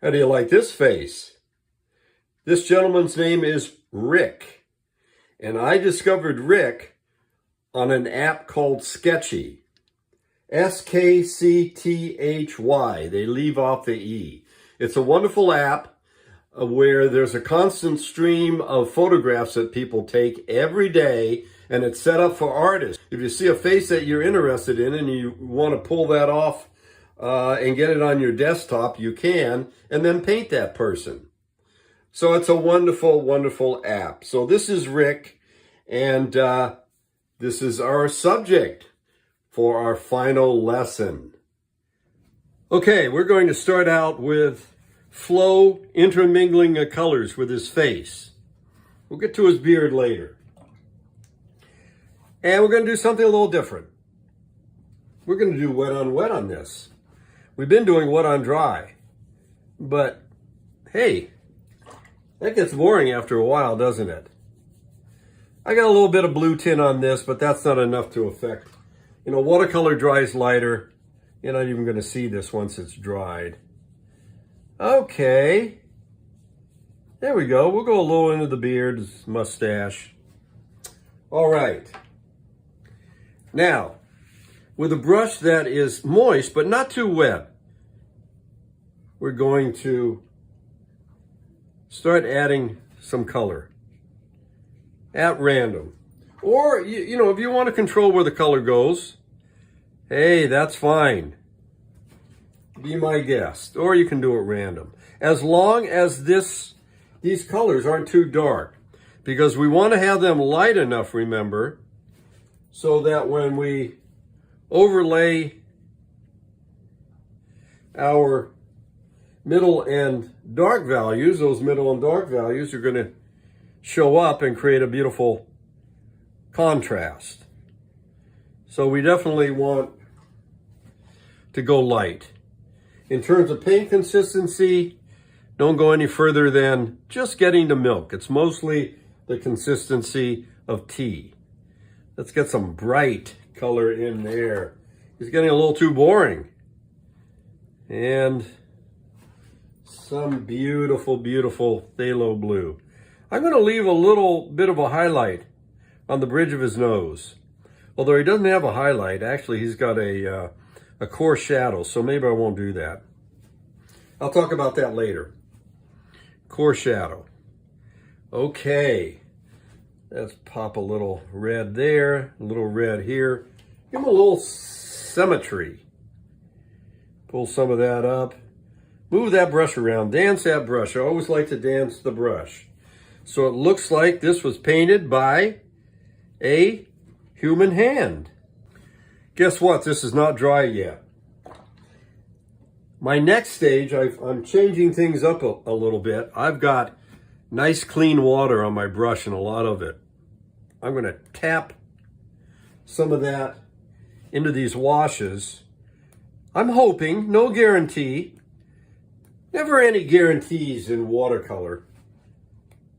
How do you like this face? This gentleman's name is Rick, and I discovered Rick on an app called Sketchy. Skcthy. They leave off the E. It's a wonderful app where there's a constant stream of photographs that people take every day, and it's set up for artists. If you see a face that you're interested in and you want to pull that off and get it on your desktop, you can, and then paint that person. So it's a wonderful, wonderful app. So this is Rick, and this is our subject for our final lesson. Okay, we're going to start out with Flo intermingling the colors with his face. We'll get to his beard later. And we're going to do something a little different. We're going to do wet on wet on this. We've been doing wet on dry. But, hey, that gets boring after a while, doesn't it? I got a little bit of blue tint on this, but that's not enough to affect. You know, watercolor dries lighter. You're not even going to see this once it's dried. Okay. There we go. We'll go a little into the beard, his mustache. All right. Now, with a brush that is moist, but not too wet, we're going to start adding some color at random. Or, you know, if you want to control where the color goes, hey, that's fine. Be my guest. Or you can do it random. As long as these colors aren't too dark. Because we want to have them light enough, remember, so that when we overlay our middle and dark values, those middle and dark values are going to show up and create a beautiful contrast. So we definitely want to go light. In terms of paint consistency, don't go any further than just getting to milk. It's mostly the consistency of tea. Let's get some bright color in there. It's getting a little too boring. And some beautiful, beautiful phthalo blue. I'm going to leave a little bit of a highlight on the bridge of his nose. Although he doesn't have a highlight, actually he's got a coarse shadow, so maybe I won't do that. I'll talk about that later. Coarse shadow. Okay. Let's pop a little red there, a little red here. Give him a little symmetry. Pull some of that up. Move that brush around. Dance that brush. I always like to dance the brush. So it looks like this was painted by a human hand. Guess what? This is not dry yet. My next stage, I'm changing things up a little bit. I've got nice clean water on my brush and a lot of it. I'm going to tap some of that into these washes. I'm hoping, no guarantee, never any guarantees in watercolor.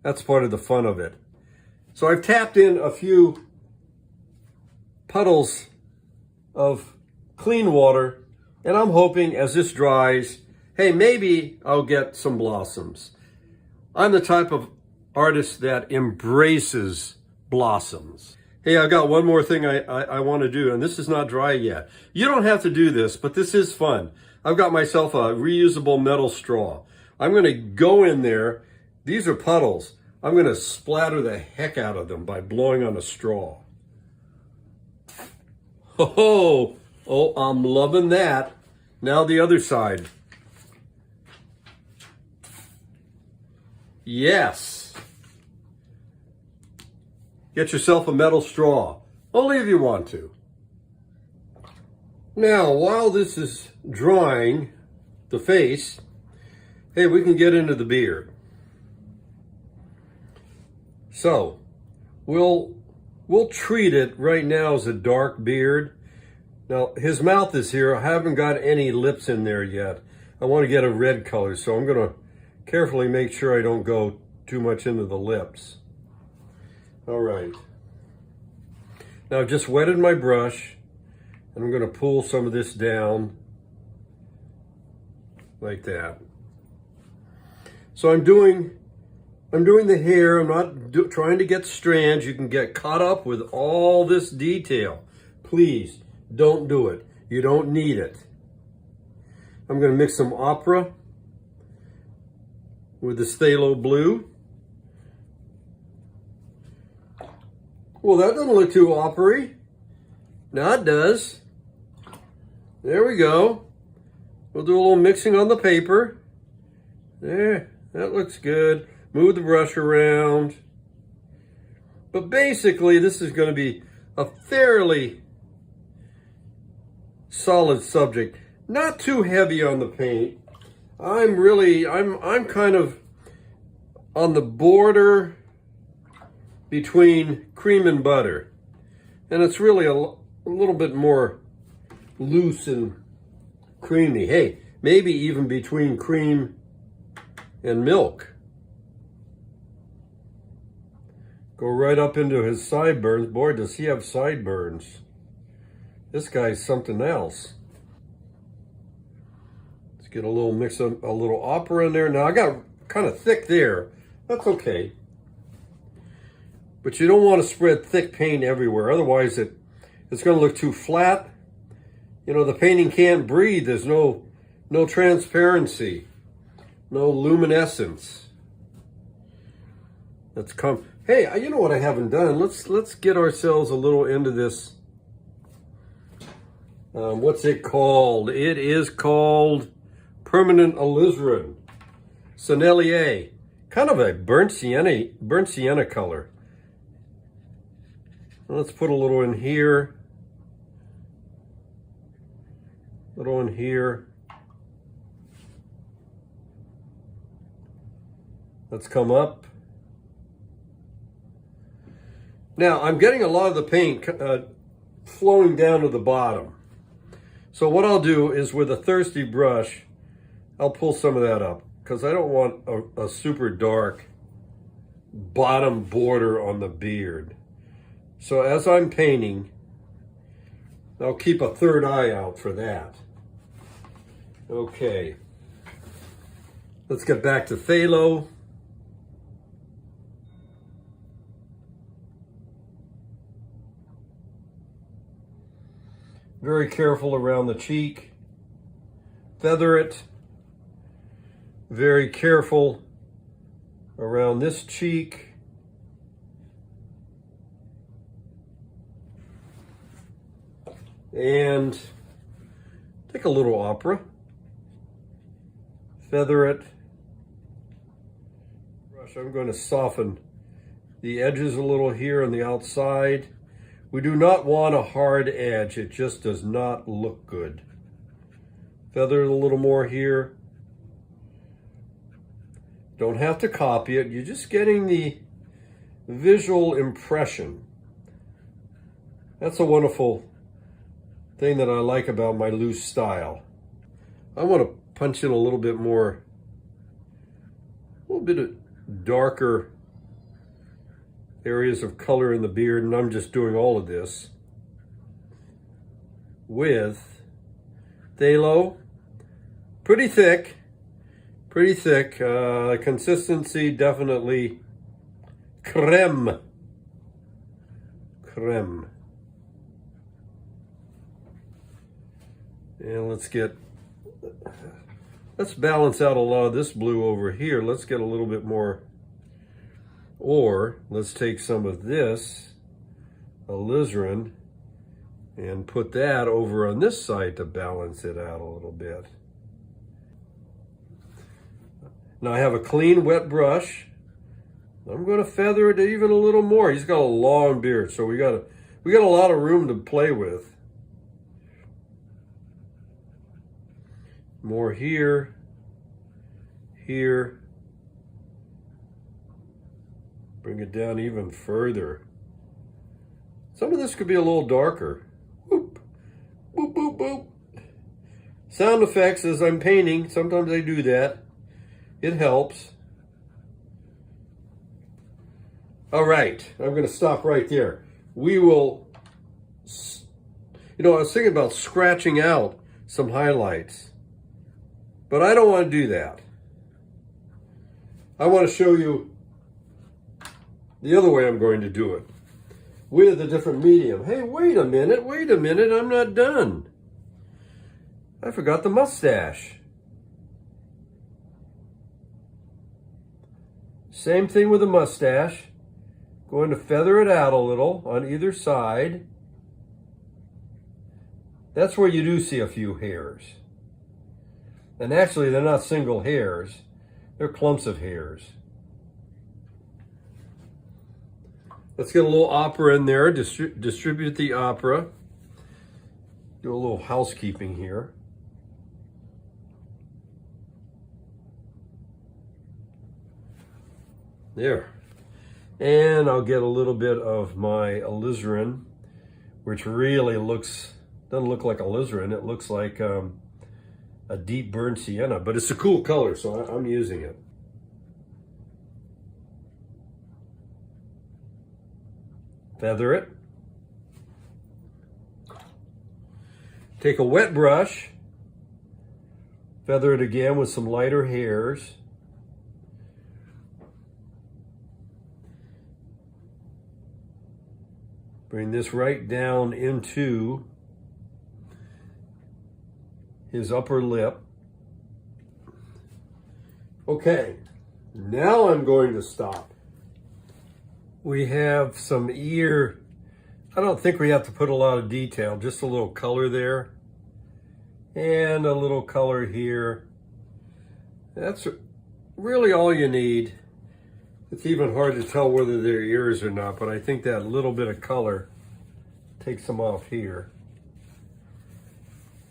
That's part of the fun of it. So I've tapped in a few puddles of clean water, and I'm hoping as this dries, hey, maybe I'll get some blossoms. I'm the type of artist that embraces blossoms. Hey, I've got one more thing I want to do, and this is not dry yet. You don't have to do this, but this is fun. I've got myself a reusable metal straw. I'm going to go in there. These are puddles. I'm going to splatter the heck out of them by blowing on a straw. Oh, I'm loving that. Now the other side. Yes. Get yourself a metal straw. Only if you want to. Now, while this is drying, the face, hey, we can get into the beard. So, we'll treat it right now as a dark beard. Now, his mouth is here. I haven't got any lips in there yet. I want to get a red color, so I'm going to carefully make sure I don't go too much into the lips. All right. Now, I've just wetted my brush, and I'm going to pull some of this down like that. So I'm doing the hair. I'm not trying to get strands. You can get caught up with all this detail. Please don't do it. You don't need it. I'm going to mix some opera with the phthalo blue. Well, that doesn't look too opera-y. Now it does. There we go. We'll do a little mixing on the paper. There, that looks good. Move the brush around. But basically, this is going to be a fairly solid subject. Not too heavy on the paint. I'm kind of on the border between cream and butter. And it's really a little bit more loose and creamy. Hey, maybe even between cream and milk. Go right up into his sideburns. Boy, does he have sideburns. This guy's something else. Let's get a little mix of a little opera in there. Now I got kind of thick there. That's okay. But you don't want to spread thick paint everywhere. Otherwise it's going to look too flat. You know, the painting can't breathe. There's no transparency, no luminescence. Let's come. Hey, you know what I haven't done? Let's get ourselves a little into this. What's it called? It is called Permanent Alizarin. Sennelier. Kind of a burnt sienna color. Let's put a little in here. A little in here. Let's come up. Now, I'm getting a lot of the paint flowing down to the bottom. So what I'll do is with a thirsty brush, I'll pull some of that up because I don't want a super dark bottom border on the beard. So as I'm painting, I'll keep a third eye out for that. Okay. Let's get back to phthalo. Very careful around the cheek. Feather it. Very careful around this cheek. And take a little opera. Feather it. Brush. I'm going to soften the edges a little here on the outside. We do not want a hard edge. It just does not look good. Feather it a little more here. Don't have to copy it. You're just getting the visual impression. That's a wonderful thing that I like about my loose style. I want to punch in a little bit more, a little bit of darker areas of color in the beard, and I'm just doing all of this with phthalo. Pretty thick, consistency definitely creme. And let's balance out a lot of this blue over here. Let's get a little bit more. Or let's take some of this alizarin and put that over on this side to balance it out a little bit. Now I have a clean wet brush. I'm going to feather it even a little more. He's got a long beard, so we got a lot of room to play with. More here, here. Bring it down even further. Some of this could be a little darker. Boop, boop, boop, boop. Sound effects as I'm painting. Sometimes I do that. It helps. All right, I'm going to stop right there. We will, I was thinking about scratching out some highlights, but I don't want to do that. I want to show you the other way I'm going to do it with a different medium. Hey, wait a minute, I'm not done. I forgot the mustache. Same thing with the mustache. Going to feather it out a little on either side. That's where you do see a few hairs. And actually, they're not single hairs. They're clumps of hairs. Let's get a little opera in there. Distribute the opera. Do a little housekeeping here. There. And I'll get a little bit of my alizarin, which really doesn't look like alizarin. It looks like a deep burnt sienna, but it's a cool color, so I'm using it. Feather it. Take a wet brush, feather it again with some lighter hairs. Bring this right down into his upper lip. Okay, now I'm going to stop. We have some ear. I don't think we have to put a lot of detail, just a little color there. And a little color here. That's really all you need. It's even hard to tell whether they're ears or not, but I think that little bit of color takes them off here.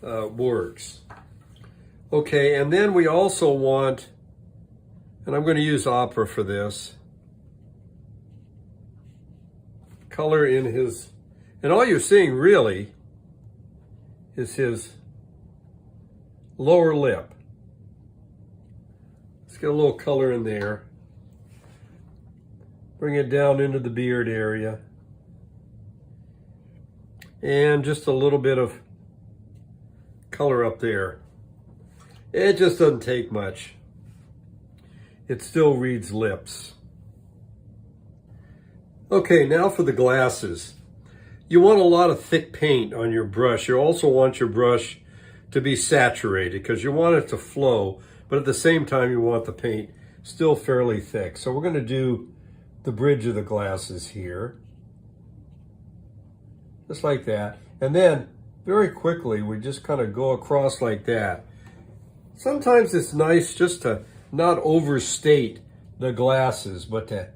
Works. Okay, and then we also want, and I'm going to use opera for this, color in his, and all you're seeing really is his lower lip. Let's get a little color in there. Bring it down into the beard area. And just a little bit of color up there. It just doesn't take much. It still reads lips. Okay, now for the glasses. You want a lot of thick paint on your brush. You also want your brush to be saturated because you want it to flow, but at the same time you want the paint still fairly thick. So we're going to do the bridge of the glasses here. Just like that. And then very quickly we just kind of go across like that. Sometimes it's nice just to not overstate the glasses, but to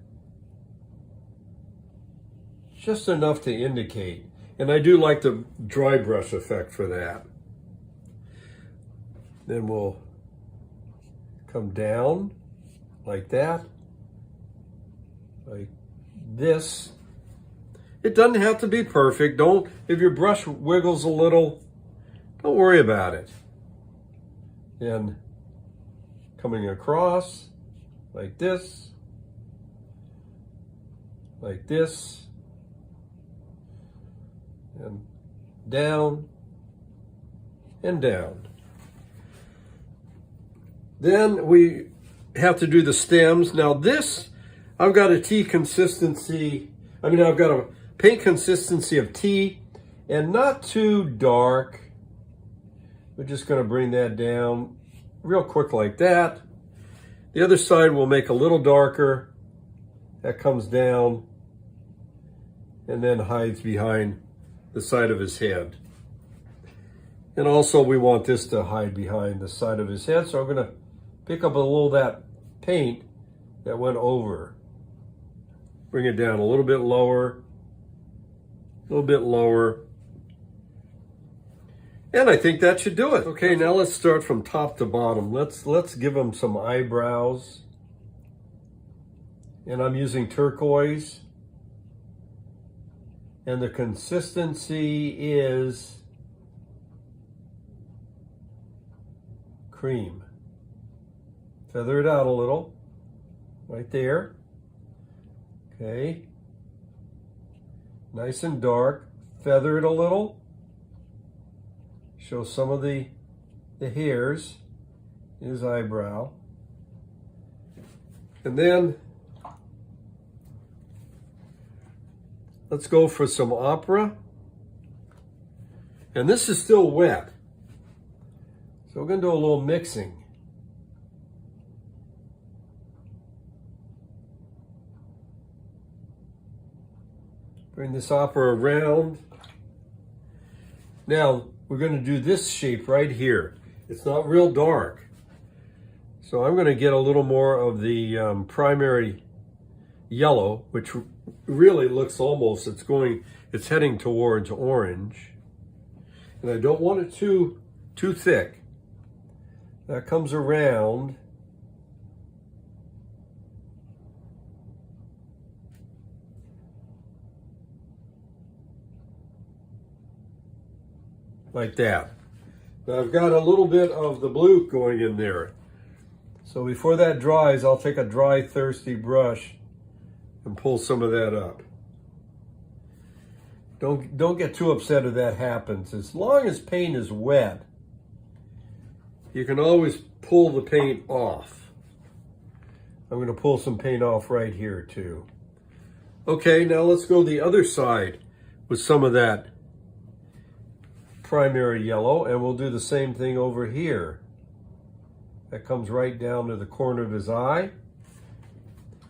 just enough to indicate. And I do like the dry brush effect for that. Then we'll come down like that, like this. It doesn't have to be perfect. If your brush wiggles a little, don't worry about it. And coming across like this, and down, and down. Then we have to do the stems. Now this, I've got a tea consistency, I've got a paint consistency of tea and not too dark. We're just going to bring that down real quick like that. The other side will make a little darker. That comes down and then hides behind the side of his head. And also we want this to hide behind the side of his head. So I'm going to pick up a little of that paint that went over. Bring it down a little bit lower, a little bit lower. And I think that should do it. Okay, now let's start from top to bottom. Let's give him some eyebrows. And I'm using turquoise. And the consistency is cream. Feather it out a little, right there. Okay. Nice and dark. Feather it a little. Show some of the hairs in his eyebrow. And then let's go for some opera. And this is still wet. So we're going to do a little mixing. Bring this opera around. Now, we're going to do this shape right here. It's not real dark. So I'm going to get a little more of the primary yellow, which really looks almost, it's heading towards orange. And I don't want it too thick. That comes around. Like that. Now I've got a little bit of the blue going in there. So before that dries, I'll take a dry, thirsty brush and pull some of that up. Don't get too upset if that happens. As long as paint is wet, you can always pull the paint off. I'm going to pull some paint off right here too. Okay, now let's go the other side with some of that primary yellow, and we'll do the same thing over here. That comes right down to the corner of his eye.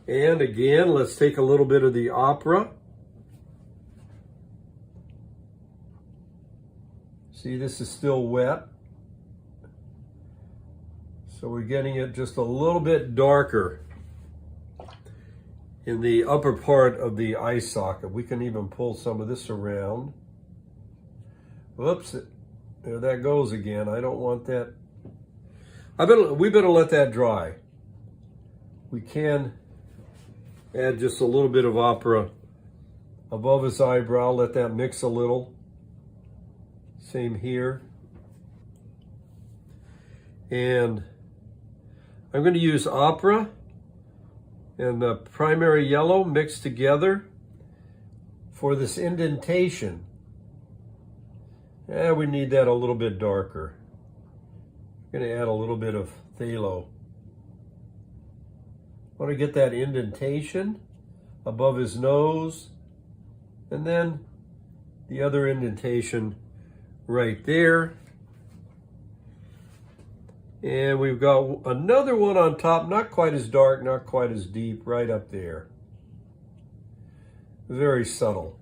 And again, let's take a little bit of the opera. See, this is still wet. So we're getting it just a little bit darker in the upper part of the eye socket. We can even pull some of this around. Whoops, there that goes again. I don't want that. We better let that dry. We can add just a little bit of opera above his eyebrow. Let that mix a little. Same here. And I'm going to use opera and the primary yellow mixed together for this indentation. We need that a little bit darker. I'm going to add a little bit of phthalo. I want to get that indentation above his nose, and then the other indentation right there. And we've got another one on top, not quite as dark, not quite as deep, right up there. Very subtle.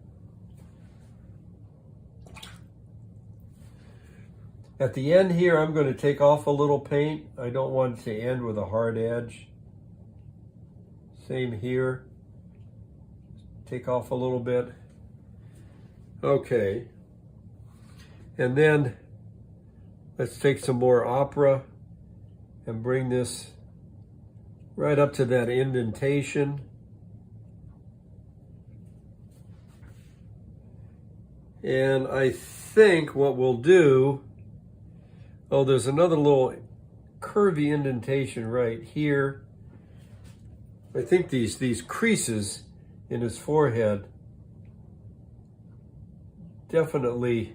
At the end here, I'm going to take off a little paint. I don't want it to end with a hard edge. Same here. Take off a little bit. Okay. And then let's take some more opera and bring this right up to that indentation. And I think what we'll do, oh, there's another little curvy indentation right here. I think these creases in his forehead definitely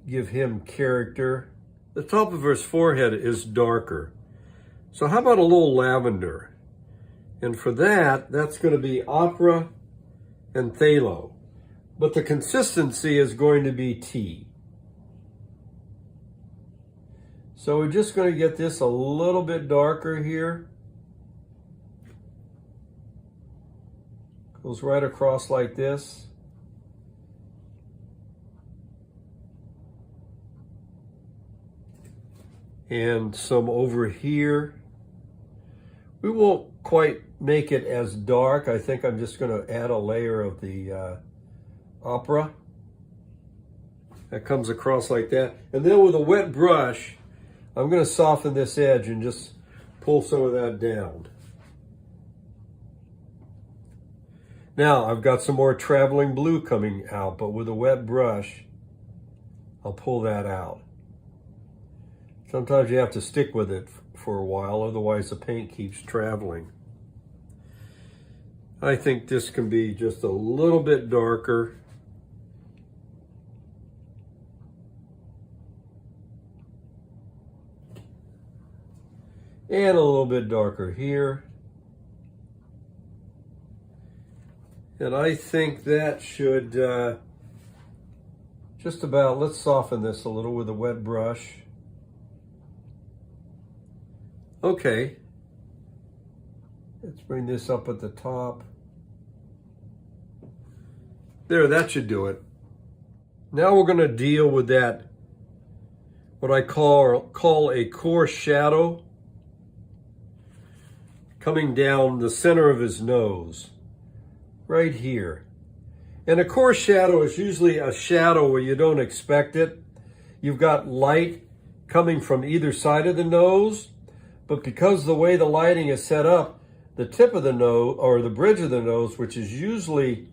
give him character. The top of his forehead is darker. So how about a little lavender? And for that, that's going to be opera and phthalo. But the consistency is going to be tea. So we're just going to get this a little bit darker here. Goes right across like this. And some over here. We won't quite make it as dark. I think I'm just going to add a layer of the opera. That comes across like that. And then with a wet brush, I'm going to soften this edge and just pull some of that down. Now, I've got some more traveling blue coming out, but with a wet brush, I'll pull that out. Sometimes you have to stick with it for a while, otherwise the paint keeps traveling. I think this can be just a little bit darker. And a little bit darker here. And I think that should just about, let's soften this a little with a wet brush. Okay. Let's bring this up at the top. There, that should do it. Now we're going to deal with that, what I call a coarse shadow coming down the center of his nose, right here. And a coarse shadow is usually a shadow where you don't expect it. You've got light coming from either side of the nose, but because the way the lighting is set up, the tip of the nose, or the bridge of the nose, which is usually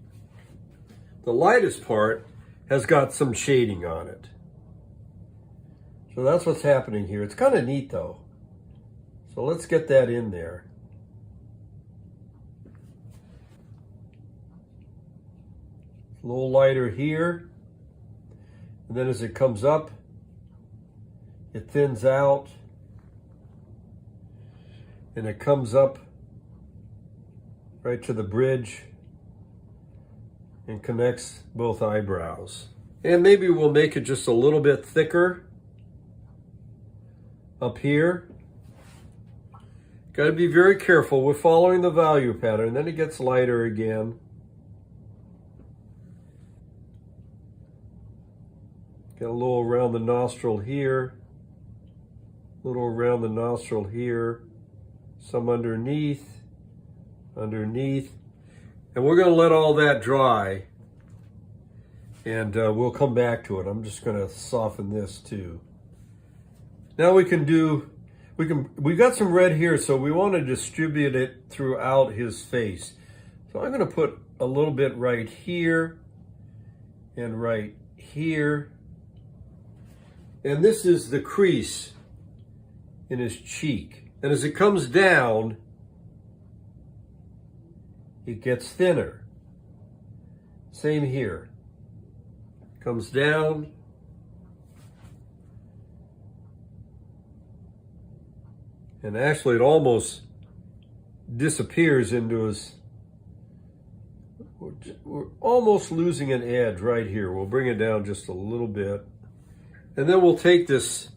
the lightest part, has got some shading on it. So that's what's happening here. It's kind of neat though. So let's get that in there. A little lighter here. And then as it comes up, it thins out. And it comes up right to the bridge and connects both eyebrows. And maybe we'll make it just a little bit thicker up here. Got to be very careful. We're following the value pattern. Then it gets lighter again. Get a little around the nostril here. A little around the nostril here. Some underneath. Underneath. And we're going to let all that dry. And we'll come back to it. I'm just going to soften this too. Now we got some red here, so we want to distribute it throughout his face. So I'm going to put a little bit right here and right here. And this is the crease in his cheek. And as it comes down, it gets thinner. Same here. Comes down. And actually it almost disappears into his, we're almost losing an edge right here. We'll bring it down just a little bit. And then we'll take this,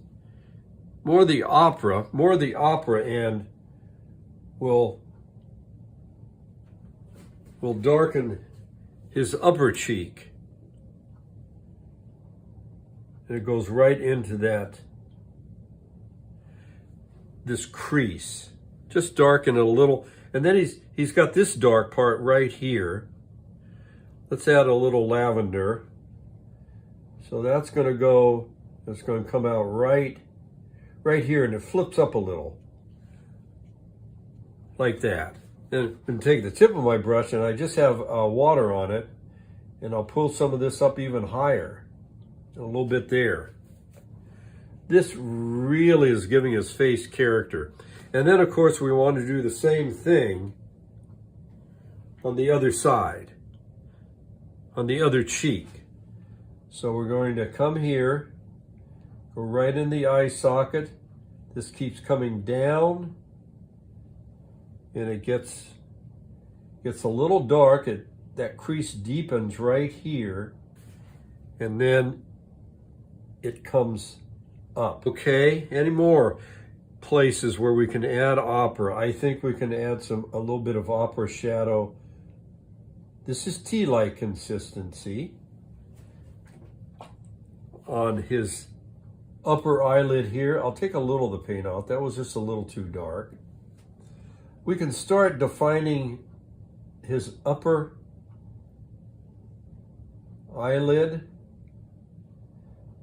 more of the opera, and we'll darken his upper cheek. And it goes right into this crease. Just darken it a little. And then he's got this dark part right here. Let's add a little lavender. So that's going to go, it's going to come out right here, and it flips up a little. Like that. Then I'm take the tip of my brush, and I just have water on it, and I'll pull some of this up even higher. A little bit there. This really is giving his face character. And then of course we want to do the same thing on the other side, on the other cheek. So we're going to come here, go right in the eye socket. This keeps coming down, and it gets a little dark. That crease deepens right here, and then it comes up. Okay, any more places where we can add opera? I think we can add a little bit of opera shadow. This is tea-like consistency on his upper eyelid here. I'll take a little of the paint out. That was just a little too dark. We can start defining his upper eyelid.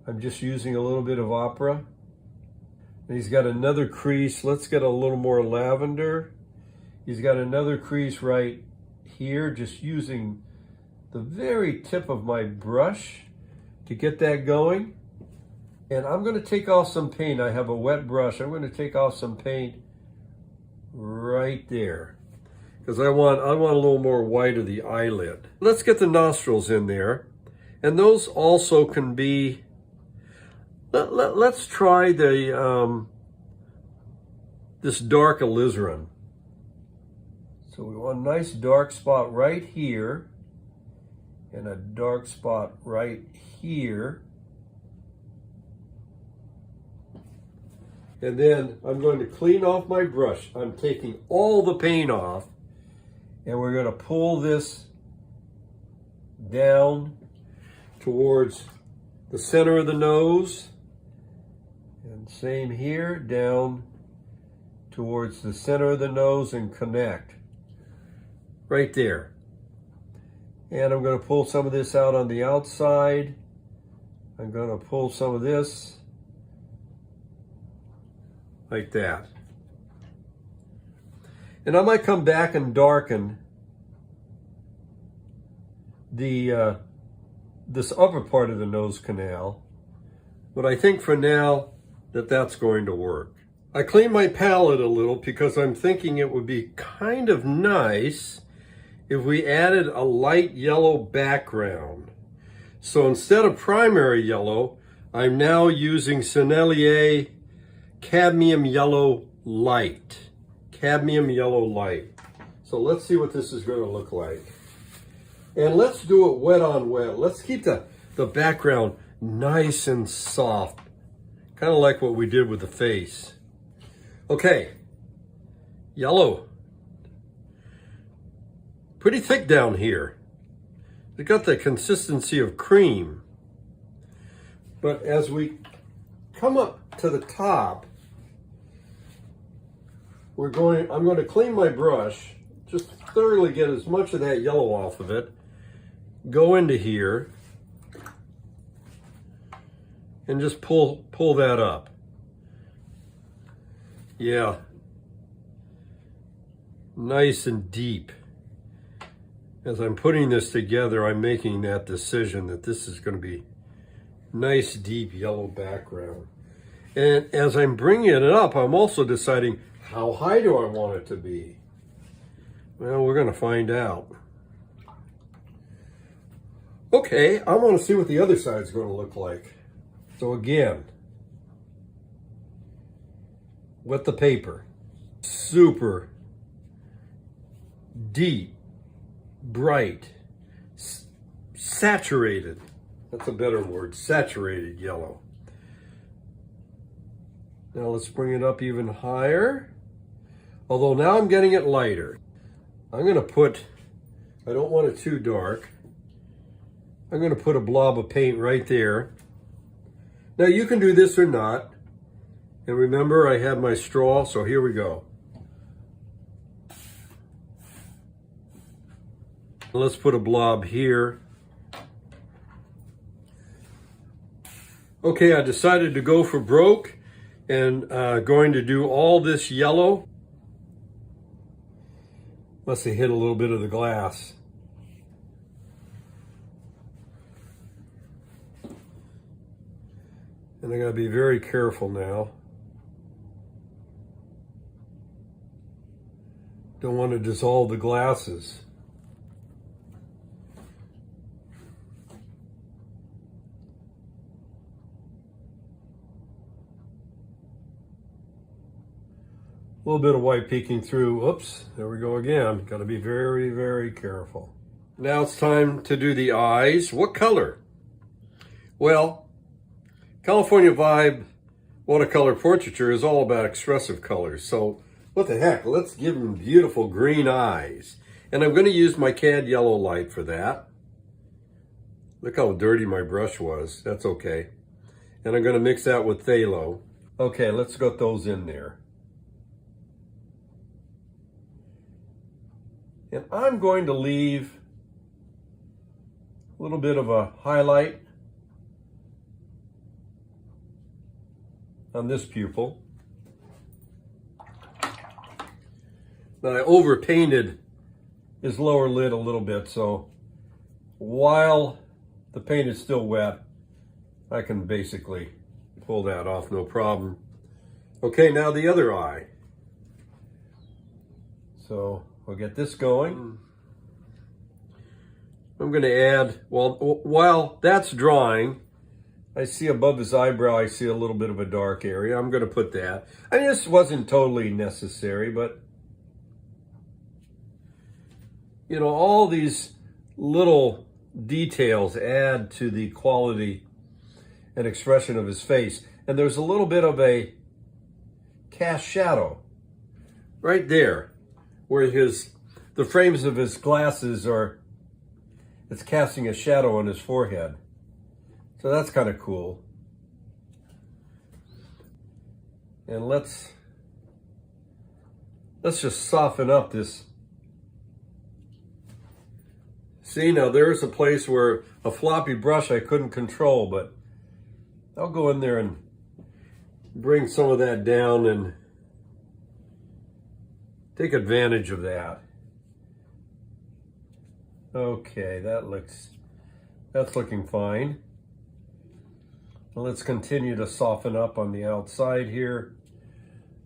I'm just using a little bit of opera. And he's got another crease. Let's get a little more lavender. He's got another crease right here, just using the very tip of my brush to get that going. And I'm going to take off some paint. I have a wet brush. I'm going to take off some paint right there, because I want a little more white of the eyelid. Let's get the nostrils in there. And those also can be, let's try the this dark alizarin. So we want a nice dark spot right here and a dark spot right here. And then I'm going to clean off my brush. I'm taking all the paint off, and we're going to pull this down towards the center of the nose. And same here, down towards the center of the nose and connect. Right there. And I'm going to pull some of this out on the outside. I'm going to pull some of this like that. And I might come back and darken the this upper part of the nose canal, but I think for now that's going to work. I cleaned my palette a little because I'm thinking it would be kind of nice if we added a light yellow background. So instead of primary yellow, I'm now using Sennelier cadmium yellow light. Cadmium yellow light. So let's see what this is going to look like. And let's do it wet on wet. Let's keep the background nice and soft. Kind of like what we did with the face. Okay. Yellow. Pretty thick down here. It got the consistency of cream. But as we come up to the top, I'm going to clean my brush, just thoroughly get as much of that yellow off of it, go into here, and just pull that up. Yeah. Nice and deep. As I'm putting this together, I'm making that decision that this is going to be nice, deep yellow background. And as I'm bringing it up, I'm also deciding how high do I want it to be? Well, we're going to find out. Okay, I want to see what the other side's going to look like. So again, wet the paper. Super deep, bright, saturated. That's a better word, saturated yellow. Now let's bring it up even higher. Although now I'm getting it lighter. I'm going to put, I don't want it too dark. I'm going to put a blob of paint right there. Now you can do this or not. And remember, I had my straw, so here we go. Let's put a blob here. Okay, I decided to go for broke and going to do all this yellow. Must have hit a little bit of the glass. And I gotta be very careful now. Don't want to dissolve the glasses. A little bit of white peeking through. Oops, there we go again. Got to be very, very careful. Now it's time to do the eyes. What color? Well, California Vibe watercolor portraiture is all about expressive colors. So what the heck? Let's give them beautiful green eyes. And I'm going to use my cad yellow light for that. Look how dirty my brush was. That's okay. And I'm going to mix that with phthalo. Okay, let's get those in there. And I'm going to leave a little bit of a highlight on this pupil. Now I overpainted his lower lid a little bit, so while the paint is still wet, I can basically pull that off, no problem. Okay, now the other eye. So we'll get this going. I'm going to add, well, while that's drying, I see above his eyebrow, I see a little bit of a dark area. I'm going to put that. I mean, this wasn't totally necessary, but you know, all these little details add to the quality and expression of his face. And there's a little bit of a cast shadow right there where the frames of his glasses it's casting a shadow on his forehead. So that's kind of cool. And let's just soften up this. See, now there's a place where a floppy brush I couldn't control, but I'll go in there and bring some of that down and take advantage of that. Okay, that's looking fine. Now let's continue to soften up on the outside here.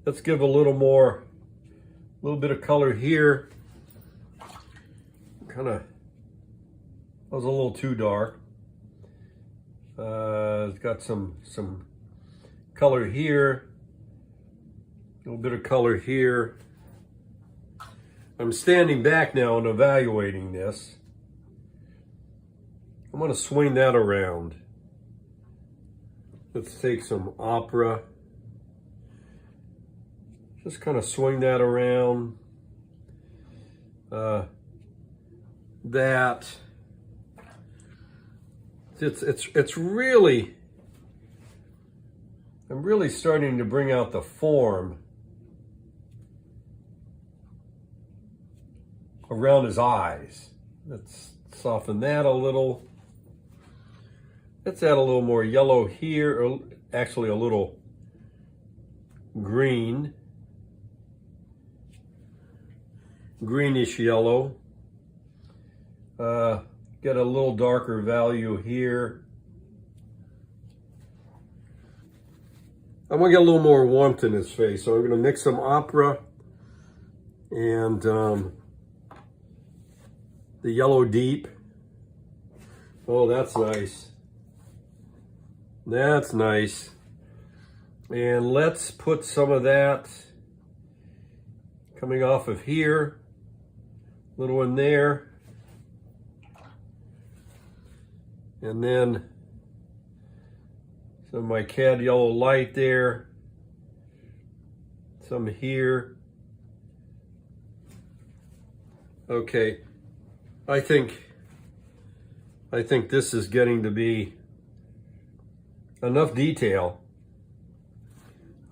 Let's give a little bit of color here. That was a little too dark. It's got some color here, a little bit of color here. I'm standing back now and evaluating this. I'm going to swing that around. Let's take some opera. Just kind of swing that around. It's really, I'm really starting to bring out the form around his eyes. Let's soften that a little. Let's add a little more yellow here, or actually a little green. Greenish yellow. Get a little darker value here. I'm gonna get a little more warmth in his face, so I'm gonna mix some opera and the yellow deep. Oh, that's nice. That's nice. And let's put some of that coming off of here, a little in there. And then some of my cad yellow light there, some here. Okay, I think this is getting to be enough detail.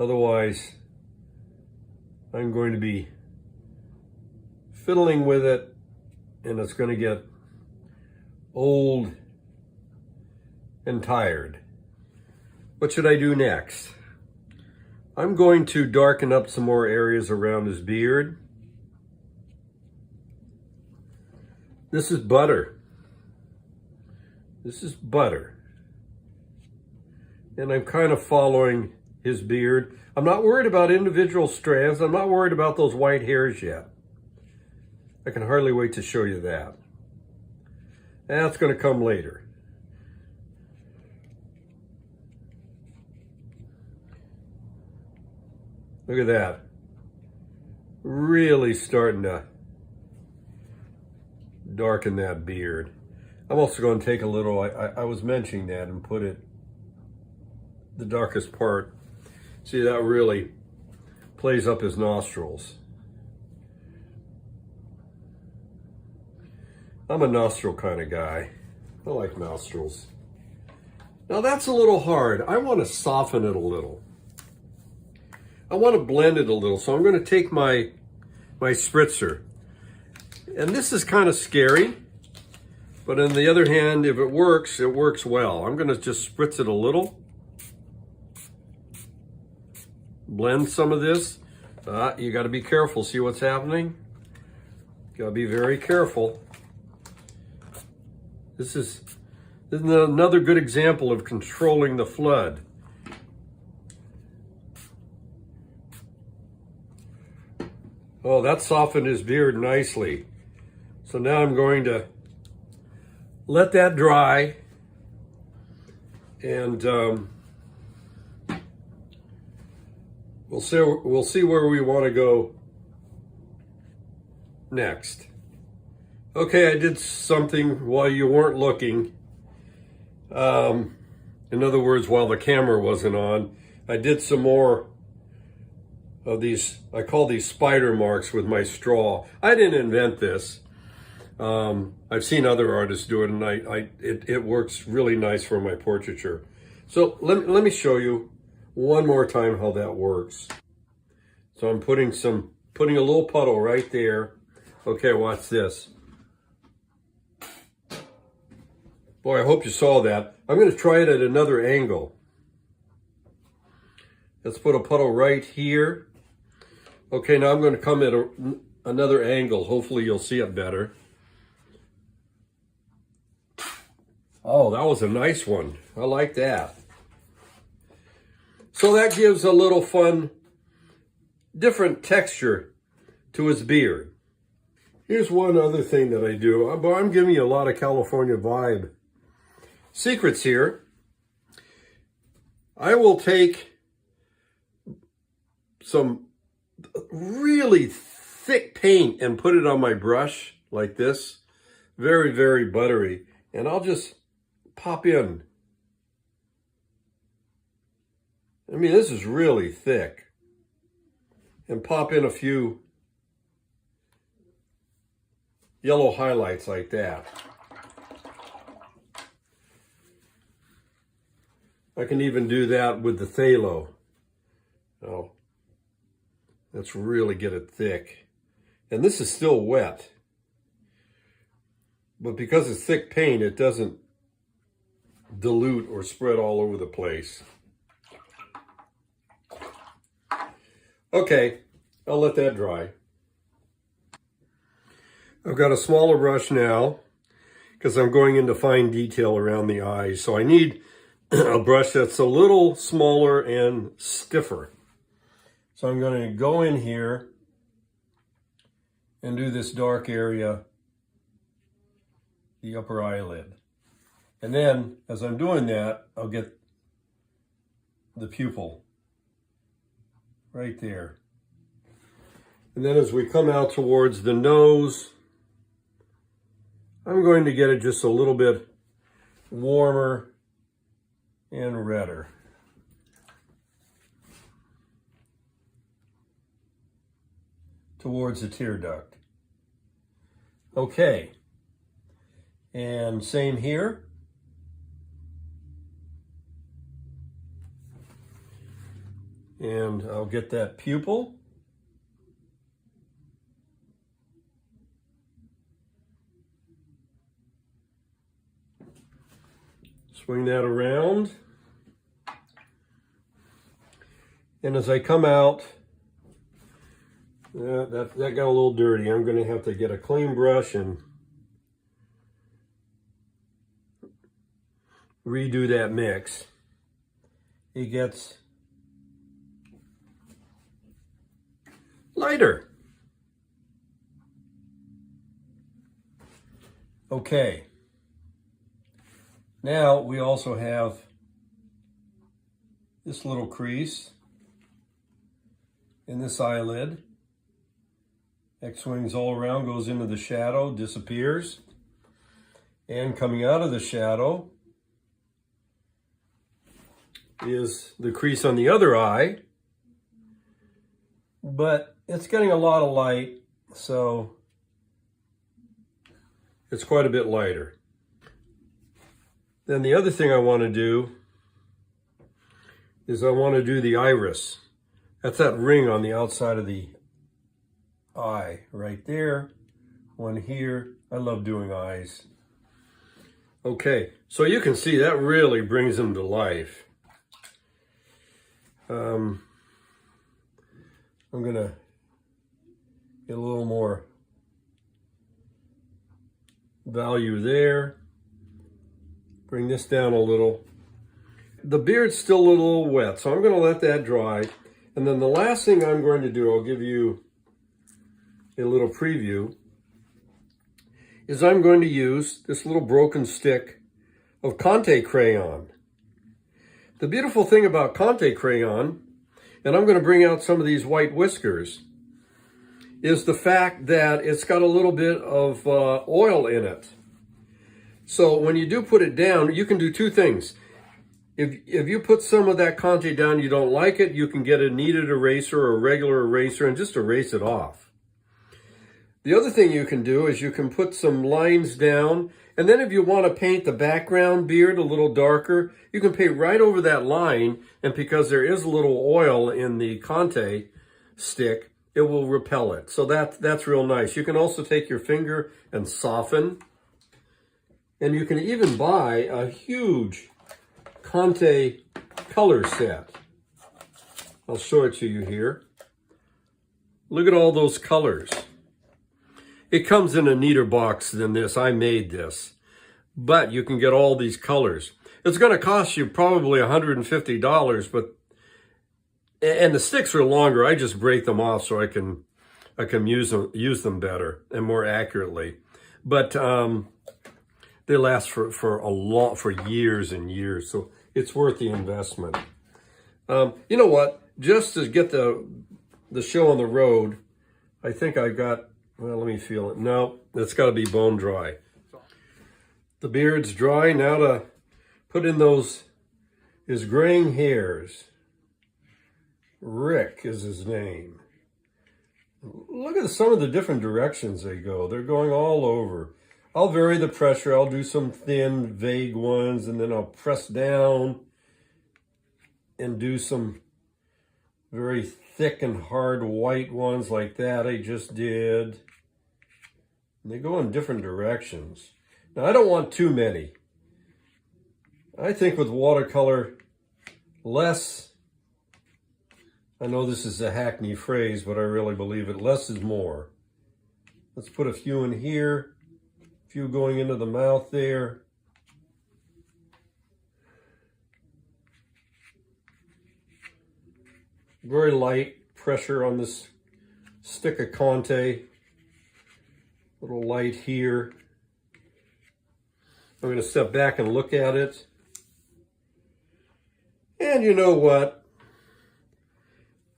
Otherwise, I'm going to be fiddling with it and it's going to get old and tired. What should I do next? I'm going to darken up some more areas around his beard. This is butter. This is butter. And I'm kind of following his beard. I'm not worried about individual strands. I'm not worried about those white hairs yet. I can hardly wait to show you that. That's going to come later. Look at that. Really starting to darken that beard. I'm also going to take a little, I was mentioning that, and put it the darkest part. See, that really plays up his nostrils. I'm a nostril kind of guy. I like nostrils. Now that's a little hard. I want to soften it a little. I want to blend it a little, so I'm going to take my spritzer. And this is kind of scary, but on the other hand, if it works well. I'm going to just spritz it a little. Blend some of this. You got to be careful. See what's happening? Got to be very careful. This is another good example of controlling the flood. Oh, that softened his beard nicely. So now I'm going to let that dry And we'll see where we want to go next. Okay, I did something while you weren't looking. In other words, while the camera wasn't on, I did some more of these, I call these spider marks with my straw. I didn't invent this. I've seen other artists do it, and it works really nice for my portraiture. So let me show you one more time how that works. So I'm putting a little puddle right there. Okay, watch this. Boy, I hope you saw that. I'm going to try it at another angle. Let's put a puddle right here. Okay, now I'm going to come at another angle. Hopefully you'll see it better. Oh, that was a nice one. I like that. So that gives a little fun, different texture to his beard. Here's one other thing that I do. I'm giving you a lot of California vibe secrets here. I will take some really thick paint and put it on my brush like this. Very, very buttery. And I'll just pop in. I mean, this is really thick. And pop in a few yellow highlights like that. I can even do that with the phthalo. Oh, let's really get it thick. And this is still wet. But because it's thick paint, it doesn't dilute or spread all over the place. Okay, I'll let that dry. I've got a smaller brush now because I'm going into fine detail around the eyes. So I need a brush that's a little smaller and stiffer. So I'm going to go in here and do this dark area, the upper eyelid. And then as I'm doing that, I'll get the pupil right there. And then as we come out towards the nose, I'm going to get it just a little bit warmer and redder. Towards the tear duct. Okay. And same here. And I'll get that pupil. Swing that around. And as I come out, that got a little dirty. I'm going to have to get a clean brush and redo that mix. It gets lighter. Okay. Now we also have this little crease in this eyelid. X-wings all around, goes into the shadow, disappears. And coming out of the shadow is the crease on the other eye. But it's getting a lot of light, so it's quite a bit lighter. Then the other thing I want to do is I want to do the iris. That's that ring on the outside of the eye right there. One here. I love doing eyes. Okay, so you can see that really brings them to life. I'm going to get a little more value there. Bring this down a little. The beard's still a little wet, so I'm going to let that dry. And then the last thing I'm going to do, I'll give you a little preview, is I'm going to use this little broken stick of Conte crayon. The beautiful thing about Conte crayon, and I'm going to bring out some of these white whiskers, is the fact that it's got a little bit of oil in it. So when you do put it down, you can do two things. If you put some of that Conte down, you don't like it, you can get a kneaded eraser or a regular eraser and just erase it off. The other thing you can do is you can put some lines down, and then if you want to paint the background beard a little darker, you can paint right over that line, and because there is a little oil in the Conte stick, it will repel it. So that's real nice. You can also take your finger and soften, and you can even buy a huge Conte color set. I'll show it to you here. Look at all those colors. It comes in a neater box than this. I made this. But you can get all these colors. It's going to cost you probably $150, but and the sticks are longer. I just break them off so I can use them better and more accurately. But they last for years and years, so it's worth the investment. You know what? Just to get the show on the road, I think I got. Well, let me feel it. No, it's got to be bone dry. The beard's dry. Now to put in his graying hairs. Rick is his name. Look at some of the different directions they go. They're going all over. I'll vary the pressure. I'll do some thin, vague ones, and then I'll press down and do some very thick and hard white ones like that I just did. And they go in different directions. Now, I don't want too many. I think with watercolor, less, I know this is a hackney phrase, but I really believe it, less is more. Let's put a few in here, a few going into the mouth there. Very light pressure on this stick of Conte. Little light here. I'm going to step back and look at it. And you know what?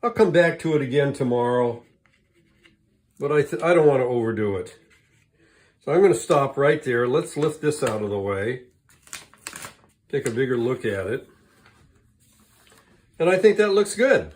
I'll come back to it again tomorrow. But I don't want to overdo it. So I'm going to stop right there. Let's lift this out of the way. Take a bigger look at it. And I think that looks good.